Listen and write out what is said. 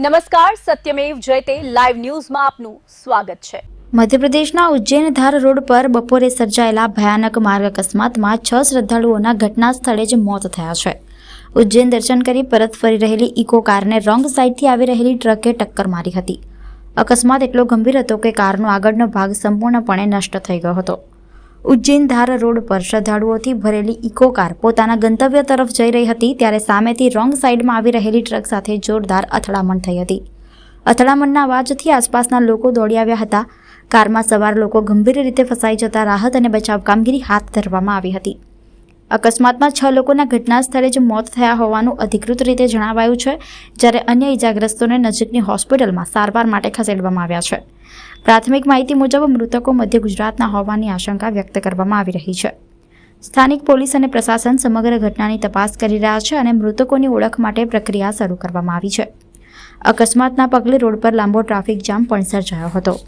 નમસ્કાર, સત્યમેવ જયતે લાઈવ ન્યૂઝમાં આપનું સ્વાગત છે। મધ્યપ્રદેશના ઉજ્જૈન ધાર રોડ પર બપોરે સર્જાયેલા ભયાનક માર્ગ અકસ્માતમાં 6 શ્રદ્ધાળુઓના ઘટના સ્થળે જ મોત થયા છે। ઉજ્જૈન દર્શન કરી પરત ફરી રહેલી ઇકો કારને રોંગ સાઈડથી આવી રહેલી ટ્રકે ટક્કર મારી હતી। અકસ્માત એટલો ગંભીર હતો કે કારનો આગળનો ભાગ સંપૂર્ણપણે નષ્ટ થઈ ગયો હતો। ઉજ્જૈન ધાર રોડ પર શ્રદ્ધાળુઓથી ભરેલી ઇકો કાર પોતાના ગંતવ્ય તરફ જઈ રહી હતી ત્યારે સામેથી રોંગ સાઈડમાં આવી રહેલી ટ્રક સાથે જોરદાર અથડામણ થઈ હતી। અથડામણના અવાજથી આસપાસના લોકો દોડી આવ્યા હતા। કારમાં સવાર લોકો ગંભીર રીતે ફસાઈ જતા રાહત અને બચાવ કામગીરી હાથ ધરવામાં આવી હતી। અકસ્માતમાં 6 લોકોના ઘટના સ્થળે જ મોત થયા હોવાનું અધિકૃત રીતે જણાવાયું છે, જ્યારે અન્ય ઇજાગ્રસ્તોને નજીકની હોસ્પિટલમાં સારવાર માટે ખસેડવામાં આવ્યા છે। પ્રાથમિક માહિતી મુજબ મૃતકો મધ્ય ગુજરાતના હોવાની આશંકા વ્યક્ત કરવામાં આવી રહી છે। સ્થાનિક પોલીસ અને પ્રશાસન સમગ્ર ઘટનાની તપાસ કરી રહ્યા છે અને મૃતકોની ઓળખ માટે પ્રક્રિયા શરૂ કરવામાં આવી છે। અકસ્માતના પગલે રોડ પર લાંબો ટ્રાફિક જામ પણ સર્જાયો હતો।